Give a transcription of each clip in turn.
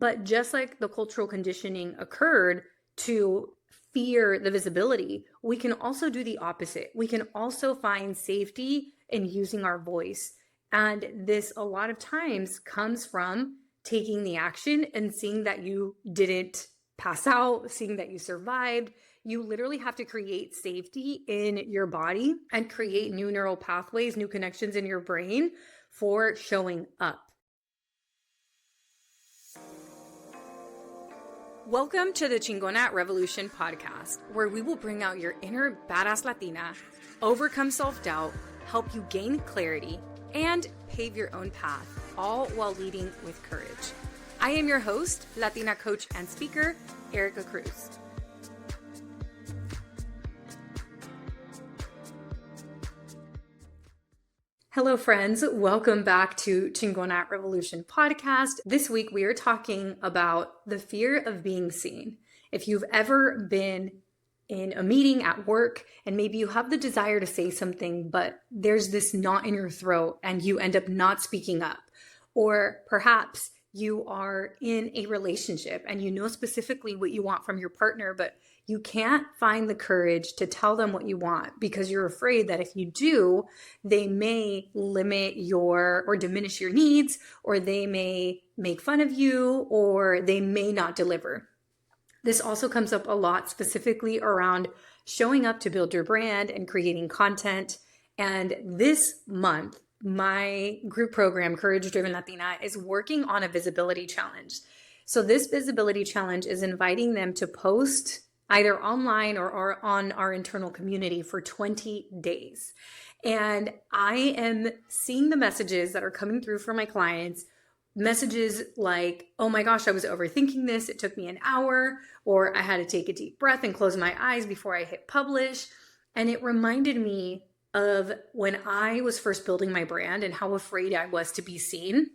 But just like the cultural conditioning occurred to fear the visibility, we can also do the opposite. We can also find safety in using our voice. And this a lot of times comes from taking the action and seeing that you didn't pass out, seeing that you survived. You literally have to create safety in your body and create new neural pathways, new connections in your brain for showing up. Welcome to the Chingona Revolution podcast, where we will bring out your inner badass Latina, overcome self-doubt, help you gain clarity, and pave your own path, all while leading with courage. I am your host, Latina coach and speaker, Erica Cruz. Hello, friends. Welcome back to Chingona Revolution podcast. This week, we are talking about the fear of being seen. If you've ever been in a meeting at work and maybe you have the desire to say something, but there's this knot in your throat and you end up not speaking up, or perhaps you are in a relationship and you know specifically what you want from your partner, but you can't find the courage to tell them what you want because you're afraid that if you do, they may limit or diminish your needs, or they may make fun of you, or they may not deliver. This also comes up a lot, specifically around showing up to build your brand and creating content. And this month, my group program, Courage Driven Latina, is working on a visibility challenge. So this visibility challenge is inviting them to post either online or on our internal community for 20 days. And I am seeing the messages that are coming through from my clients, messages like, oh my gosh, I was overthinking this. It took me an hour, or I had to take a deep breath and close my eyes before I hit publish. And it reminded me of when I was first building my brand and how afraid I was to be seen.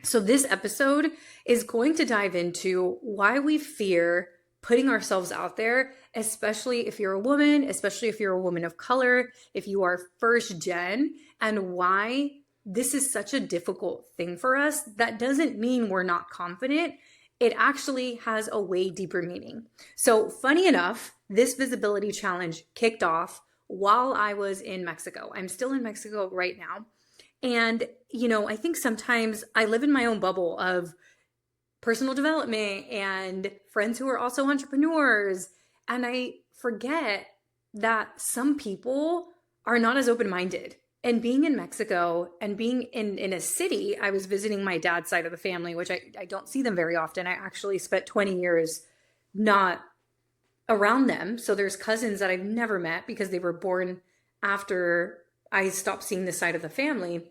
So this episode is going to dive into why we fear putting ourselves out there, especially if you're a woman, especially if you're a woman of color, if you are first gen, and why this is such a difficult thing for us. That doesn't mean we're not confident. It actually has a way deeper meaning. So funny enough, this visibility challenge kicked off while I was in Mexico. I'm still in Mexico right now. And, I think sometimes I live in my own bubble of personal development and friends who are also entrepreneurs. And I forget that some people are not as open-minded. And being in Mexico and being in a city, I was visiting my dad's side of the family, which I don't see them very often. I actually spent 20 years not around them. So there's cousins that I've never met because they were born after I stopped seeing this side of the family.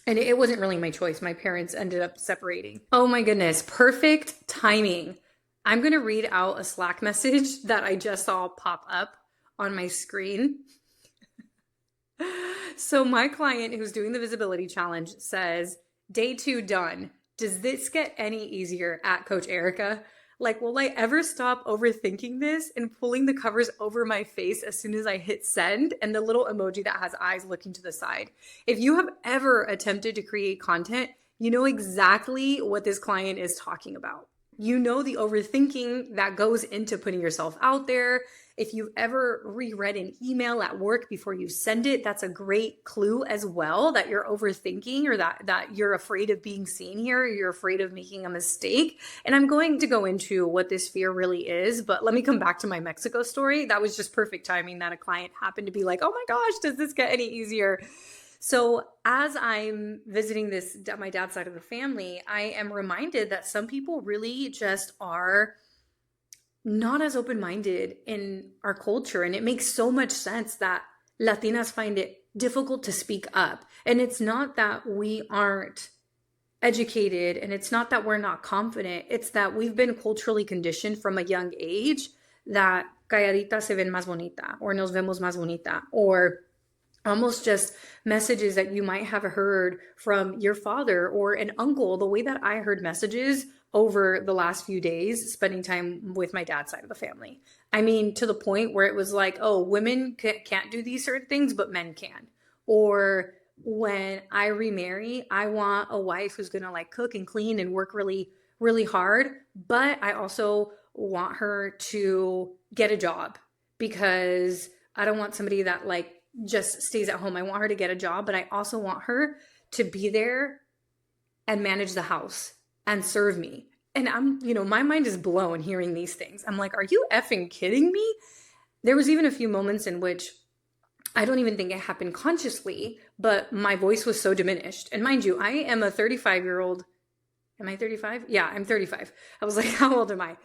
And it wasn't really my choice. My parents ended up separating. Oh my goodness, perfect timing. I'm going to read out a Slack message that I just saw pop up on my screen. So my client who's doing the visibility challenge says, day 2 done. Does this get any easier at Coach Erica? Like, will I ever stop overthinking this and pulling the covers over my face as soon as I hit send? And the little emoji that has eyes looking to the side. If you have ever attempted to create content, you know exactly what this client is talking about. You know the overthinking that goes into putting yourself out there. If you've ever reread an email at work before you send it, that's a great clue as well that you're overthinking, or that you're afraid of being seen here, or you're afraid of making a mistake. And I'm going to go into what this fear really is, but let me come back to my Mexico story. That was just perfect timing that a client happened to be like, oh my gosh, does this get any easier? So as I'm visiting my dad's side of the family, I am reminded that some people really just are not as open-minded in our culture. And it makes so much sense that Latinas find it difficult to speak up. And it's not that we aren't educated, and it's not that we're not confident. It's that we've been culturally conditioned from a young age that calladita se ven más bonita, or nos vemos más bonita, or almost just messages that you might have heard from your father or an uncle. The way that I heard messages over the last few days, spending time with my dad's side of the family. I mean, to the point where it was like, oh, women can't do these certain things, but men can. Or when I remarry, I want a wife who's going to like cook and clean and work really, really hard, but I also want her to get a job because I don't want somebody that like just stays at home. I want her to get a job, but I also want her to be there and manage the house and serve me. And my mind is blown hearing these things. I'm like, are you effing kidding me? There was even a few moments in which I don't even think it happened consciously, but my voice was so diminished. And mind you, I am a 35-year-old. Am I 35? Yeah, I'm 35. I was like, how old am I?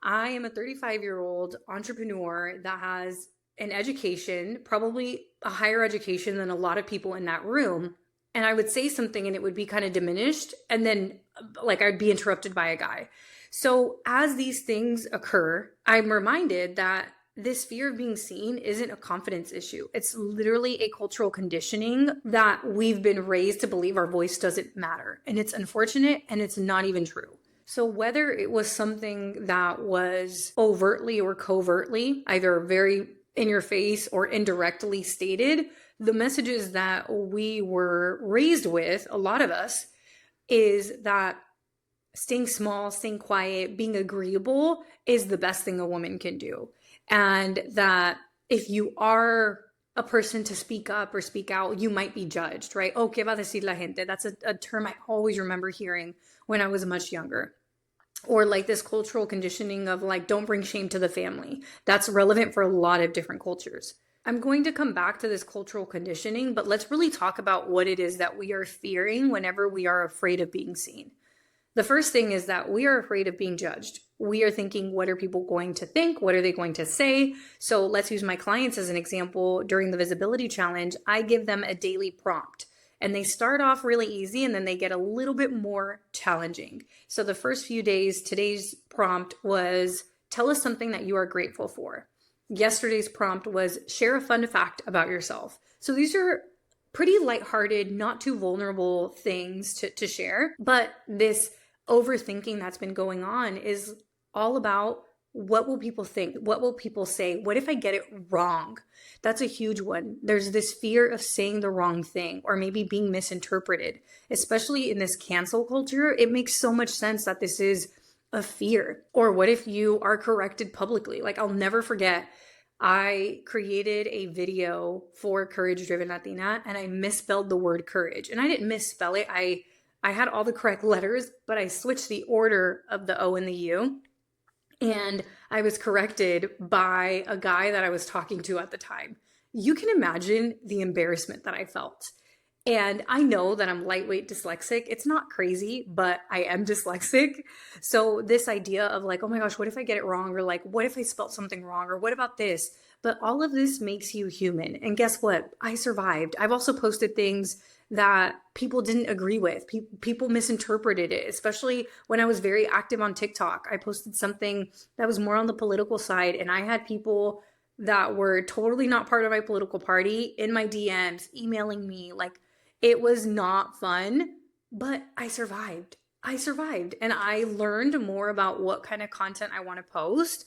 I am a 35-year-old entrepreneur that has an education, probably a higher education than a lot of people in that room. And I would say something and it would be kind of diminished. And then like I'd be interrupted by a guy. So as these things occur, I'm reminded that this fear of being seen isn't a confidence issue. It's literally a cultural conditioning that we've been raised to believe our voice doesn't matter. And it's unfortunate and it's not even true. So whether it was something that was overtly or covertly, either very in your face or indirectly stated, the messages that we were raised with, a lot of us, is that staying small, staying quiet, being agreeable is the best thing a woman can do. And that if you are a person to speak up or speak out, you might be judged, right? Oh, ¿qué va a decir la gente? That's a term I always remember hearing when I was much younger. Or like this cultural conditioning of like, don't bring shame to the family. That's relevant for a lot of different cultures. I'm going to come back to this cultural conditioning, but let's really talk about what it is that we are fearing whenever we are afraid of being seen. The first thing is that we are afraid of being judged. We are thinking, what are people going to think? What are they going to say? So let's use my clients as an example. During the visibility challenge, I give them a daily prompt. And they start off really easy and then they get a little bit more challenging. So the first few days, today's prompt was, tell us something that you are grateful for. Yesterday's prompt was, share a fun fact about yourself. So these are pretty lighthearted, not too vulnerable things to share. But this overthinking that's been going on is all about, what will people think? What will people say? What if I get it wrong? That's a huge one. There's this fear of saying the wrong thing or maybe being misinterpreted, especially in this cancel culture. It makes so much sense that this is a fear. Or what if you are corrected publicly? Like, I'll never forget, I created a video for Courage Driven Latina and I misspelled the word courage. And I didn't misspell it. I had all the correct letters, but I switched the order of the O and the U. And I was corrected by a guy that I was talking to at the time. You can imagine the embarrassment that I felt. And I know that I'm lightweight dyslexic. It's not crazy, but I am dyslexic. So this idea of like, oh my gosh, what if I get it wrong? Or like, what if I spelled something wrong? Or what about this? But all of this makes you human. And guess what? I survived. I've also posted things that people didn't agree with. People misinterpreted it, especially when I was very active on TikTok. I posted something that was more on the political side, and I had people that were totally not part of my political party in my DMs, emailing me. Like, it was not fun, but I survived. And I learned more about what kind of content I want to post,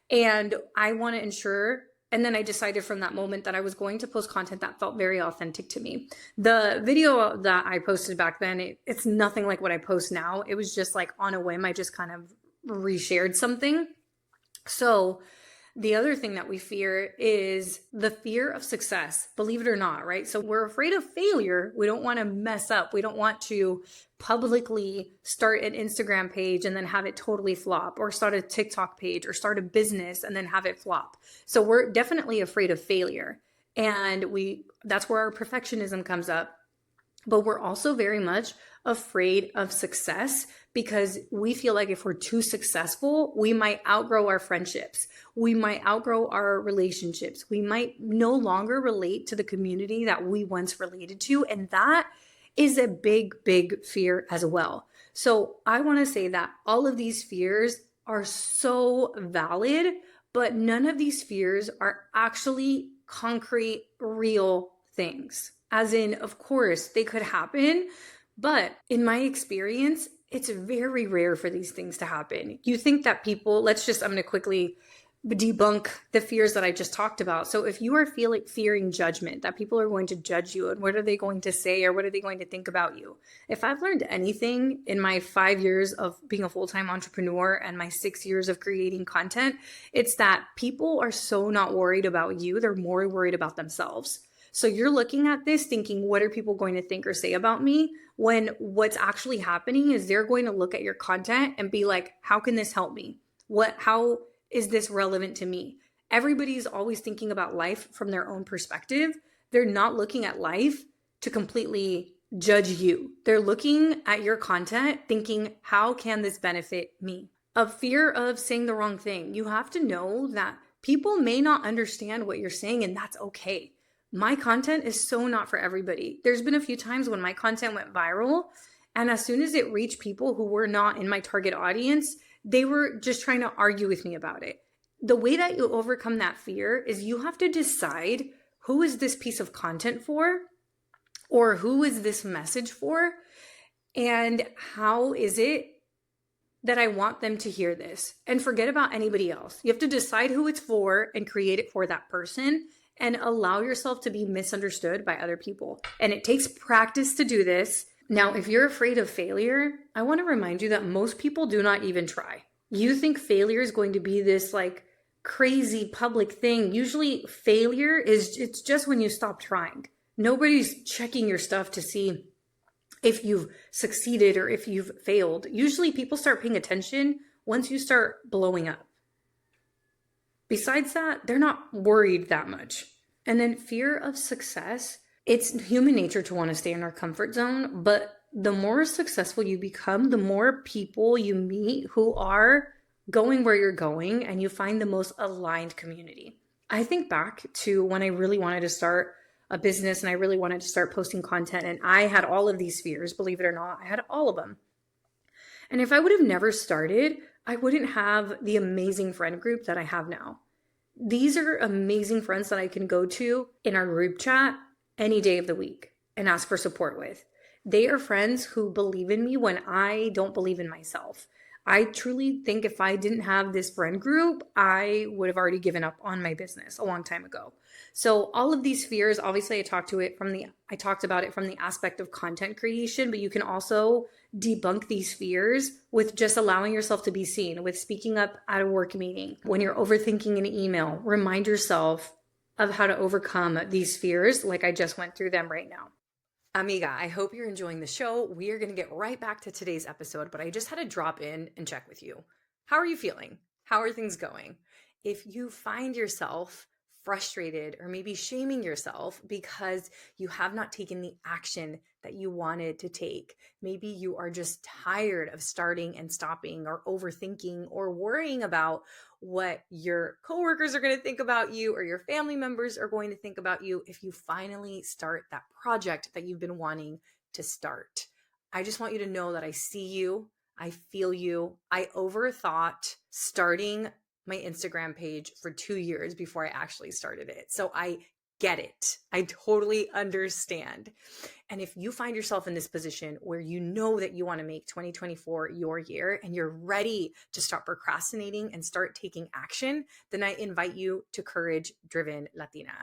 and I want to ensure. And then I decided from that moment that I was going to post content that felt very authentic to me. The video that I posted back then, it's nothing like what I post now. It was just like on a whim. I just kind of reshared something. So the other thing that we fear is the fear of success, believe it or not, right? So we're afraid of failure. We don't want to mess up. We don't want to publicly start an Instagram page and then have it totally flop, or start a TikTok page or start a business and then have it flop. So we're definitely afraid of failure. And that's where our perfectionism comes up. But we're also very much afraid of success because we feel like if we're too successful, we might outgrow our friendships. We might outgrow our relationships. We might no longer relate to the community that we once related to. And that is a big, big fear as well. So I want to say that all of these fears are so valid, but none of these fears are actually concrete, real things. As in, of course, they could happen, but in my experience, it's very rare for these things to happen. You think that people, I'm going to quickly debunk the fears that I just talked about. So if you are fearing judgment, that people are going to judge you and what are they going to say or what are they going to think about you? If I've learned anything in my 5 years of being a full-time entrepreneur and my 6 years of creating content, it's that people are so not worried about you. They're more worried about themselves. So you're looking at this thinking, what are people going to think or say about me? When what's actually happening is they're going to look at your content and be like, how can this help me? How is this relevant to me? Everybody's always thinking about life from their own perspective. They're not looking at life to completely judge you. They're looking at your content thinking, how can this benefit me? A fear of saying the wrong thing. You have to know that people may not understand what you're saying, and that's okay. My content is so not for everybody. There's been a few times when my content went viral, and as soon as it reached people who were not in my target audience, they were just trying to argue with me about it. The way that you overcome that fear is you have to decide, who is this piece of content for? Or who is this message for? And how is it that I want them to hear this? And forget about anybody else. You have to decide who it's for and create it for that person and allow yourself to be misunderstood by other people. And it takes practice to do this. Now, if you're afraid of failure, I want to remind you that most people do not even try. You think failure is going to be this like crazy public thing. Usually failure it's just when you stop trying. Nobody's checking your stuff to see if you've succeeded or if you've failed. Usually people start paying attention once you start blowing up. Besides that, they're not worried that much. And then fear of success. It's human nature to want to stay in our comfort zone, but the more successful you become, the more people you meet who are going where you're going and you find the most aligned community. I think back to when I really wanted to start a business and I really wanted to start posting content, and I had all of these fears, believe it or not, I had all of them. And if I would have never started, I wouldn't have the amazing friend group that I have now. These are amazing friends that I can go to in our group chat any day of the week and ask for support with. They are friends who believe in me when I don't believe in myself. I truly think if I didn't have this friend group, I would have already given up on my business a long time ago. So all of these fears, obviously I talked about it from the aspect of content creation, but you can also debunk these fears with just allowing yourself to be seen, with speaking up at a work meeting. When you're overthinking an email, remind yourself of how to overcome these fears like I just went through them right now. Amiga, I hope you're enjoying the show. We are going to get right back to today's episode, but I just had to drop in and check with you. How are you feeling? How are things going? If you find yourself frustrated or maybe shaming yourself because you have not taken the action that you wanted to take, maybe you are just tired of starting and stopping or overthinking or worrying about what your coworkers are going to think about you or your family members are going to think about you if you finally start that project that you've been wanting to start. I just want you to know that I see you. I feel you. I overthought starting my Instagram page for 2 years before I actually started it. So I get it. I totally understand. And if you find yourself in this position where you know that you want to make 2024 your year and you're ready to stop procrastinating and start taking action, then I invite you to Courage Driven Latina.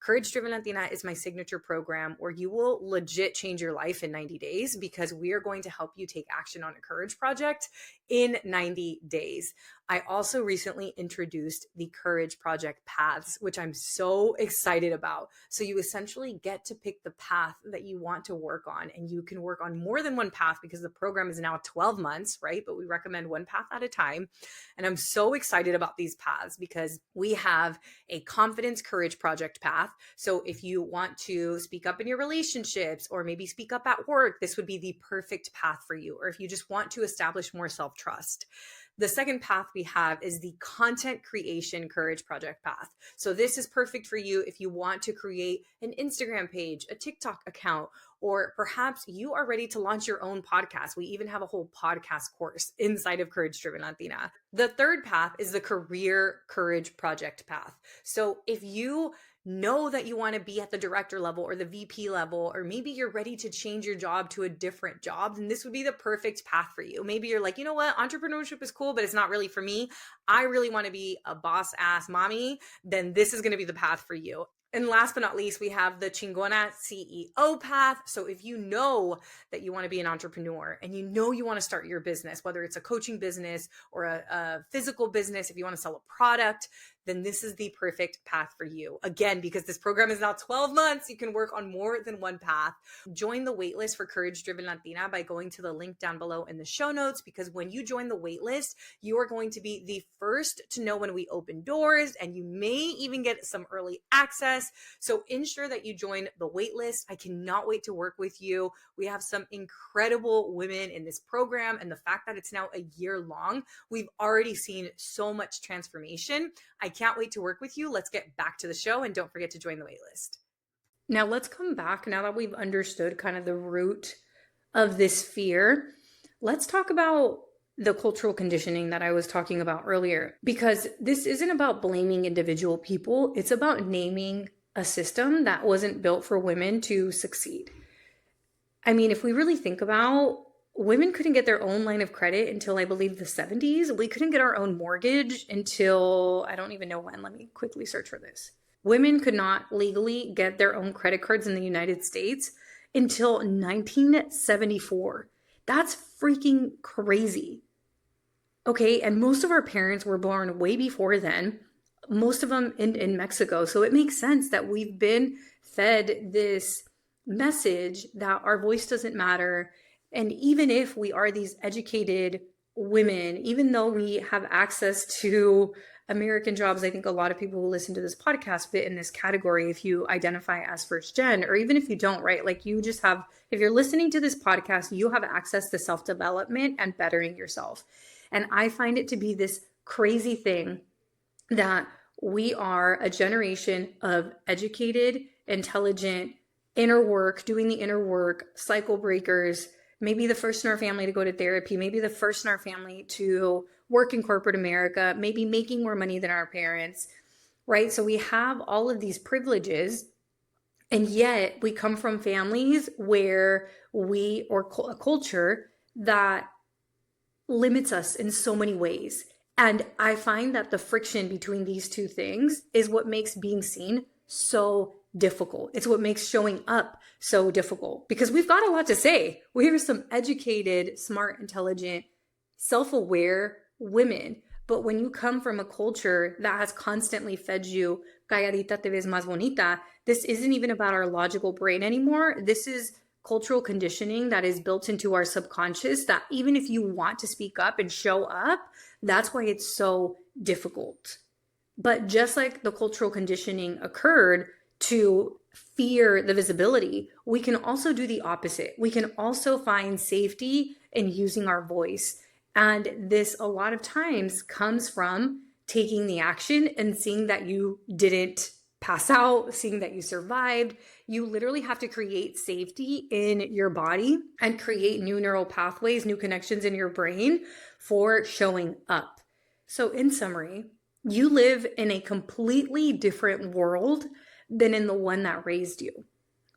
Courage Driven Latina is my signature program where you will legit change your life in 90 days because we are going to help you take action on a courage project in 90 days. I also recently introduced the Courage Project Paths, which I'm so excited about. So you essentially get to pick the path that you want to work on, and you can work on more than one path because the program is now 12 months, right? But we recommend one path at a time. And I'm so excited about these paths because we have a confidence courage project path. So if you want to speak up in your relationships or maybe speak up at work, this would be the perfect path for you. Or if you just want to establish more self-trust. The second path we have is the content creation courage project path. So this is perfect for you if you want to create an Instagram page, a TikTok account, or perhaps you are ready to launch your own podcast. We even have a whole podcast course inside of Courage Driven Latina. The third path is the career courage project path. So if you know that you want to be at the director level or the VP level, or maybe you're ready to change your job to a different job, then this would be the perfect path for you. Maybe you're like, you know what, entrepreneurship is cool, but it's not really for me. I really want to be a boss ass mommy. Then this is going to be the path for you. And last but not least, we have the Chingona CEO path. So if you know that you want to be an entrepreneur and you know you want to start your business, whether it's a coaching business or a physical business, if you want to sell a product, then this is the perfect path for you. Again, because this program is now 12 months, you can work on more than one path. Join the waitlist for Courage Driven Latina by going to the link down below in the show notes, because when you join the waitlist, you are going to be the first to know when we open doors, and you may even get some early access. So ensure that you join the waitlist. I cannot wait to work with you. We have some incredible women in this program, and the fact that it's now a year long, we've already seen so much transformation. I can't wait to work with you. Let's get back to the show, and don't forget to join the waitlist. Now let's come back. Now that we've understood kind of the root of this fear, let's talk about the cultural conditioning that I was talking about earlier, because this isn't about blaming individual people. It's about naming a system that wasn't built for women to succeed. I mean, if we really think about, women couldn't get their own line of credit until I believe the 70s. We couldn't get our own mortgage until I don't even know when. Let me quickly search for this. Women could not legally get their own credit cards in the United States until 1974. That's freaking crazy. Okay, and most of our parents were born way before then, most of them in Mexico. So it makes sense that we've been fed this message that our voice doesn't matter. And even if we are these educated women, even though we have access to American jobs, I think a lot of people who listen to this podcast fit in this category if you identify as first gen, or even if you don't, right? Like you just have, if you're listening to this podcast, you have access to self-development and bettering yourself. And I find it to be this crazy thing that we are a generation of educated, intelligent, doing the inner work, cycle breakers, maybe the first in our family to go to therapy, maybe the first in our family to work in corporate America, maybe making more money than our parents, right? So we have all of these privileges, and yet we come from families where or a culture that limits us in so many ways. And I find that the friction between these two things is what makes being seen so difficult. It's what makes showing up so difficult, because we've got a lot to say. We are some educated, smart, intelligent, self-aware women. But when you come from a culture that has constantly fed you, calladita te ves más bonita, this isn't even about our logical brain anymore. This is cultural conditioning that is built into our subconscious, that even if you want to speak up and show up, that's why it's so difficult. But just like the cultural conditioning occurred to fear the visibility, we can also do the opposite. We can also find safety in using our voice. And this a lot of times comes from taking the action and seeing that you didn't pass out, seeing that you survived. You literally have to create safety in your body and create new neural pathways, new connections in your brain for showing up. So in summary, you live in a completely different world than in the one that raised you.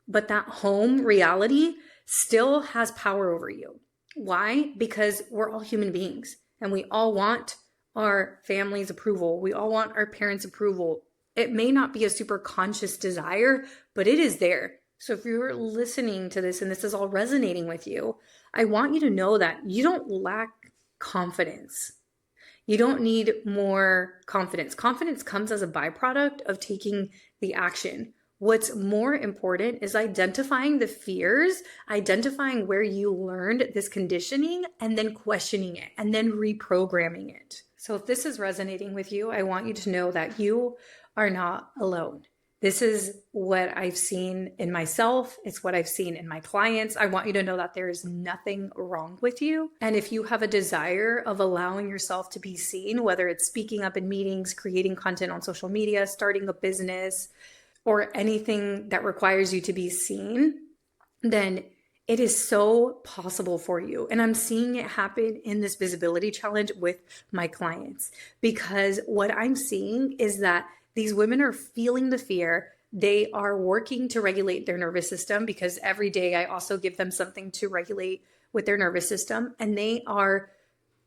But that home reality still has power over you. Why? Because we're all human beings and we all want our family's approval. We all want our parents' approval. It may not be a super conscious desire, but it is there. So if you're listening to this and this is all resonating with you, I want you to know that you don't lack confidence. You don't need more confidence. Confidence comes as a byproduct of taking the action. What's more important is identifying the fears, identifying where you learned this conditioning, and then questioning it, and then reprogramming it. So if this is resonating with you, I want you to know that you are not alone. This is what I've seen in myself. It's what I've seen in my clients. I want you to know that there is nothing wrong with you. And if you have a desire of allowing yourself to be seen, whether it's speaking up in meetings, creating content on social media, starting a business, or anything that requires you to be seen, then it is so possible for you. And I'm seeing it happen in this visibility challenge with my clients, because what I'm seeing is that these women are feeling the fear. They are working to regulate their nervous system, because every day I also give them something to regulate with their nervous system, and they are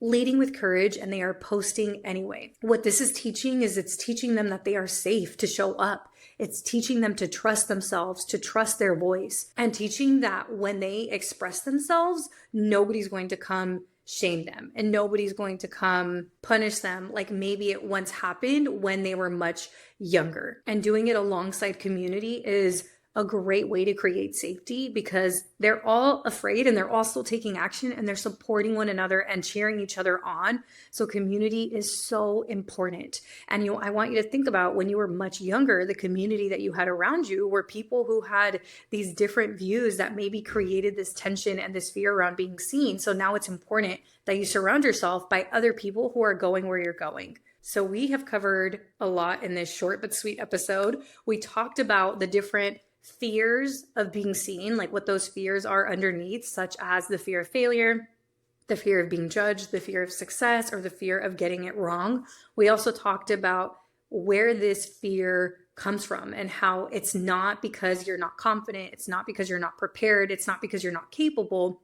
leading with courage, and they are posting anyway. What this is teaching is it's teaching them that they are safe to show up. It's teaching them to trust themselves, to trust their voice, and teaching that when they express themselves, nobody's going to come shame them and nobody's going to come punish them like maybe it once happened when they were much younger. And doing it alongside community is a great way to create safety, because they're all afraid and they're all still taking action, and they're supporting one another and cheering each other on. So community is so important. And I want you to think about when you were much younger, the community that you had around you were people who had these different views that maybe created this tension and this fear around being seen. So now it's important that you surround yourself by other people who are going where you're going. So we have covered a lot in this short but sweet episode. We talked about the different fears of being seen, like what those fears are underneath, such as the fear of failure, the fear of being judged, the fear of success, or the fear of getting it wrong. We also talked about where this fear comes from and how it's not because you're not confident, it's not because you're not prepared, it's not because you're not capable,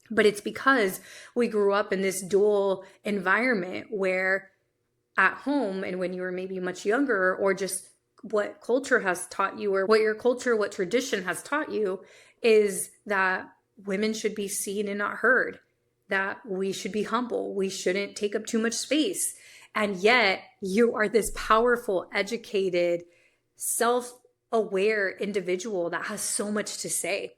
but it's because we grew up in this dual environment where at home and when you were maybe much younger, or just what culture has taught you, or what tradition has taught you, is that women should be seen and not heard, that we should be humble, we shouldn't take up too much space. And yet you are this powerful, educated, self-aware individual that has so much to say.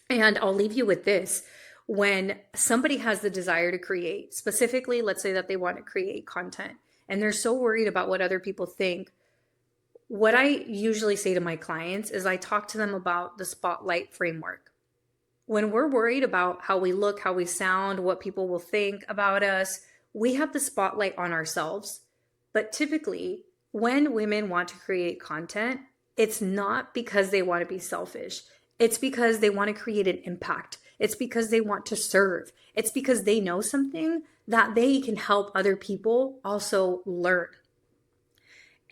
And I'll leave you with this. When somebody has the desire to create, specifically, let's say that they want to create content and they're so worried about what other people think, what I usually say to my clients is I talk to them about the spotlight framework. When we're worried about how we look, how we sound, what people will think about us, we have the spotlight on ourselves. But typically, when women want to create content, it's not because they want to be selfish. It's because they want to create an impact. It's because they want to serve. It's because they know something that they can help other people also learn.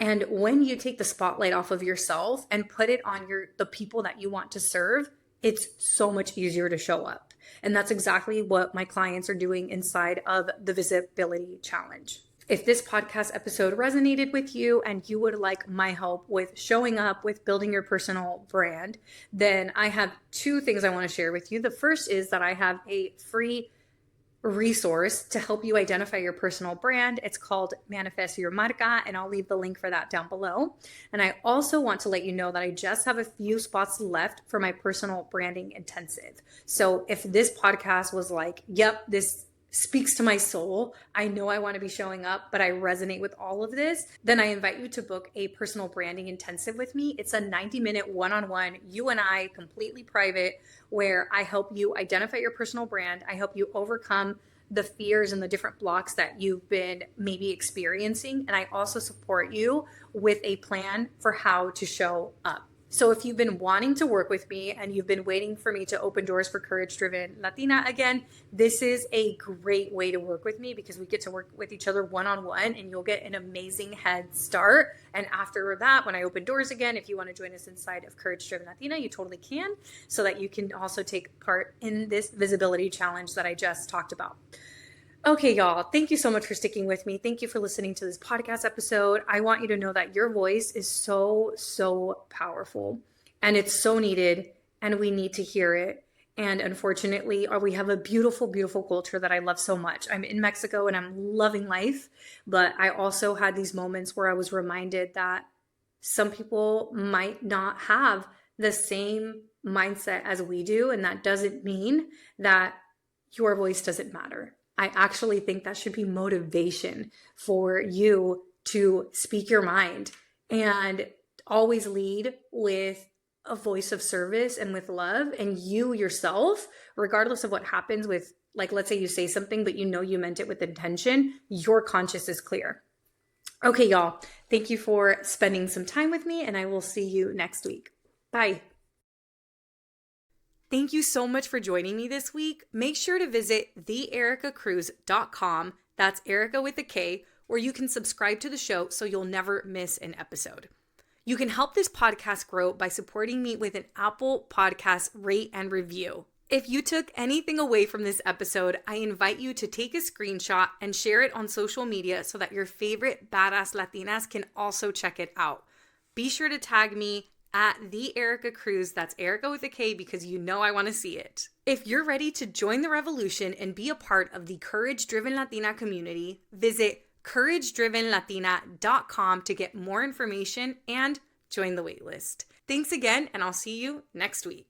And when you take the spotlight off of yourself and put it on the people that you want to serve, it's so much easier to show up. And that's exactly what my clients are doing inside of the Visibility Challenge. If this podcast episode resonated with you and you would like my help with showing up, with building your personal brand, then I have two things I want to share with you. The first is that I have a free resource to help you identify your personal brand. It's called Manifest Your Marca, and I'll leave the link for that down below. And I also want to let you know that I just have a few spots left for my personal branding intensive. So if this podcast was like, yep, this speaks to my soul, I know I want to be showing up, but I resonate with all of this, then I invite you to book a personal branding intensive with me. It's a 90-minute one-on-one, you and I, completely private, where I help you identify your personal brand. I help you overcome the fears and the different blocks that you've been maybe experiencing. And I also support you with a plan for how to show up. So if you've been wanting to work with me and you've been waiting for me to open doors for Courage-Driven Latina again, this is a great way to work with me, because we get to work with each other one-on-one and you'll get an amazing head start. And after that, when I open doors again, if you want to join us inside of Courage-Driven Latina, you totally can, so that you can also take part in this visibility challenge that I just talked about. Okay, y'all, thank you so much for sticking with me. Thank you for listening to this podcast episode. I want you to know that your voice is so, so powerful, and it's so needed, and we need to hear it. And unfortunately, we have a beautiful, beautiful culture that I love so much. I'm in Mexico and I'm loving life, but I also had these moments where I was reminded that some people might not have the same mindset as we do, and that doesn't mean that your voice doesn't matter. I actually think that should be motivation for you to speak your mind and always lead with a voice of service and with love. And you yourself, regardless of what happens with, like, let's say you say something, but you know you meant it with intention, your conscience is clear. Okay, y'all, thank you for spending some time with me, and I will see you next week. Bye. Thank you so much for joining me this week. Make sure to visit theericacruz.com, that's Erica with a K, where you can subscribe to the show so you'll never miss an episode. You can help this podcast grow by supporting me with an Apple Podcast rate and review. If you took anything away from this episode, I invite you to take a screenshot and share it on social media so that your favorite badass Latinas can also check it out. Be sure to tag me at the Erica Cruz. That's Erica with a K, because you know I want to see it. If you're ready to join the revolution and be a part of the Courage Driven Latina community, visit couragedrivenlatina.com to get more information and join the waitlist. Thanks again, and I'll see you next week.